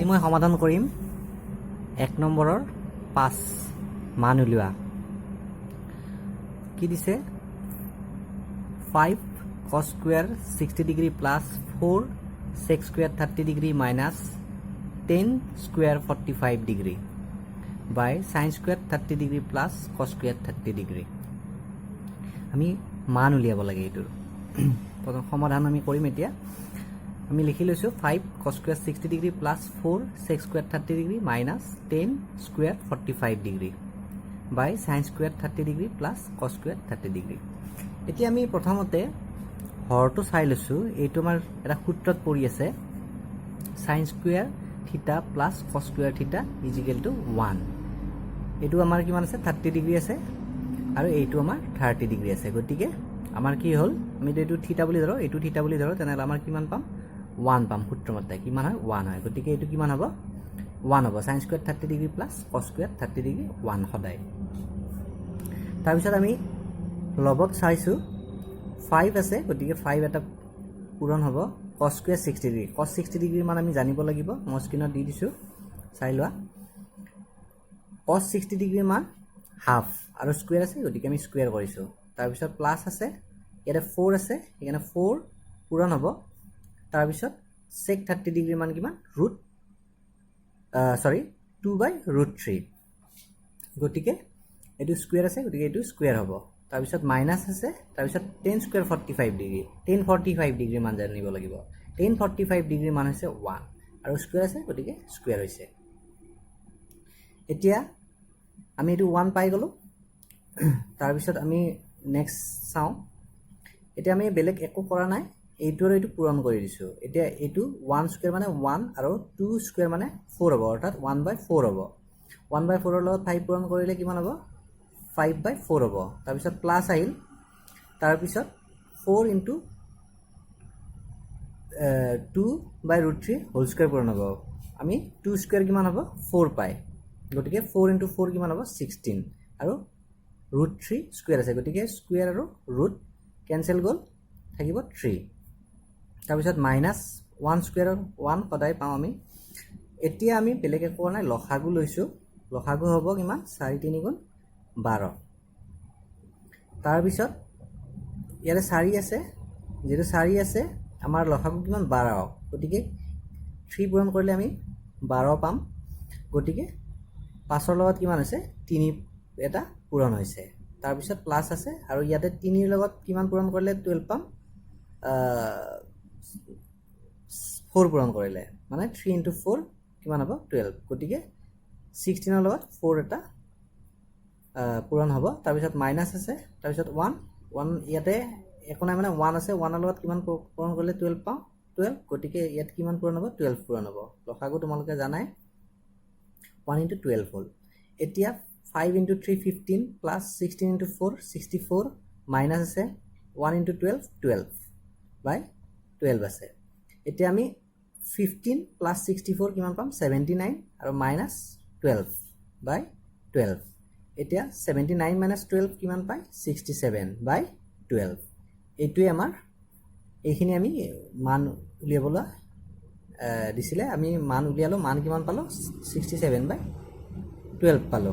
মই সমাধান কৰিম 1 নম্বৰৰ 5 মান উলিওৱা কি দিছে 5 cos square 60 degree plus 4 sec square 30 degree minus 10 square 45 degree by sin square 30 degree plus cos square 30 degree আমি মান উলিয়াব লাগে এটোৰ প্ৰথম সমাধান আমি কৰিম এতিয়া আমি লিখি লৈছো 5 cos square 60 degree plus 4 sec square 30 degree minus 10 square 45 degree by sin square 30 degree plus cos square 30 degree এতিয়া আমি প্ৰথমতে হৰটো চাই লৈছো এইটো আমাৰ এটা সূত্ৰত পৰি আছে sin square theta plus cos square theta is equal to 1 এইটো আমাৰ কিমান আছে 30 ডিগ্ৰী আছে আৰু এইটো আমাৰ 30 ডিগ্ৰী আছে গতিকে আমাৰ কি হ'ল আমি এইটো থিটা বুলি ধৰো তেনহলে আমাৰ কিমান পাম 1 পাম সূত্ৰমতে কিমান হয় 1 হয় গতিকে এইটো কিমান হ'ব 1 হ'ব sin square 30 degree plus cos square 30 degree 1 সদায় তাৰ পিছত আমি লবত চাইছো 5 আছে গতিকে 5 এটা পূৰণ হ'ব cos square 60 degree cos 60 degree মান আমি জানিব লাগিব মই স্ক্ৰিনত দি দিছো চাই লোৱা cos 60 ডিগ্ৰী মান হাফ আৰু স্কয়াৰ আছে গতিকে আমি স্কয়াৰ কৰিছো তাৰ পিছত প্লাস আছে ইয়াতে 4 আছে এখানে 4 পূৰণ হ'ব তাৰ পিছত sec 30 ডিগ্ৰী মান কিমান ৰুট 2/√3 গতিকে এটো স্কয়াৰ আছে গতিকে এটো স্কয়াৰ হ'ব তাৰ পিছত মাইনাস আছে তাৰ পিছত 10 স্কয়াৰ 45 ডিগ্ৰী 1045 ডিগ্ৰী মান জানিব লাগিব 1045 ডিগ্ৰী মান হৈছে 1 আৰু স্কয়াৰ আছে গতিকে স্কয়াৰ হৈছে এতিয়া আমি এটো 1 পাই গলো তাৰ পিছত আমি নেক্সট চাও এতিয়া আমি বেলেগ একো কৰা নাই এইটো আৰু এইটো পূৰণ কৰি দিছো এতিয়া এইটো 1 স্কয়াৰ মানে 1 আৰু 2 স্কয়াৰ মানে 4 হ'ব অৰ্থাৎ 1/4 হ'ব 1/4 ৰ লগত 5 পূৰণ কৰিলে কিমান হ'ব 5/4 হ'ব তাৰ পিছত প্লাস আহিল তাৰ পিছত 4 * 2/√3 হোল স্কয়াৰ পূৰণ হ'ব আমি 2 স্কয়াৰ কিমান হ'ব 4 পাই গতিকে 4 * 4 কিমান হ'ব 16 আৰু √3 স্কয়াৰ আছে গতিকে স্কয়াৰ আৰু ৰুট কেনসেল গল থাকিব 3 তাৰ পিছত মাইনাস 1 স্কয়াৰ 1 সদায় পাম আমি এতিয়া আমি বেলেগ একো নাই লসাগু লৈছো লসাগু হ'ব কিমান 4 3 গুণ 12 তাৰ পিছত ইয়াৰে 4 আছে যেটো 4 আছে আমাৰ লসাগু কিমান 12 গতিকে 3 পূৰণ কৰিলে আমি 12 পাম গতিকে 5 ৰ লগত কিমান আছে 3 এটা পূৰণ হৈছে তাৰ পিছত প্লাস আছে আৰু ইয়াতে 3 ৰ লগত কিমান পূৰণ কৰিলে 12 পাম 4 পূৰণ কৰিলে মানে 3 * 4 কিমান হ'ব 12 গতিকে 16 ৰ লগত 4 এটা পূৰণ হ'ব তাৰ পিছত মাইনাস আছে তাৰ পিছত 1 ইয়াতে একো নাই মানে 1 আছে 1 ৰ লগত কিমান পূৰণ কৰিলে 12 পাম 12 গতিকে ইয়াত কিমান পূৰণ হ'ব 12 পূৰণ হ'ব লসাগু তোমালোকে জানাই 1 * 12 হ'ল এতিয়া 5 * 3 15 plus 16 * 4 64 minus আছে 1 * 12 12/12 আছে এতিয়া আমি 15 plus 64 কিমান পাম 79 আৰু minus 12/12 এতিয়া 79 minus 12 কিমান পাই 67/12 এইটোৱে আমাৰ এইখিনি আমি মান উলিয়াবলৈ দিছিলে আমি মান উলিয়ালো মান কিমান পালো 67/12 পালো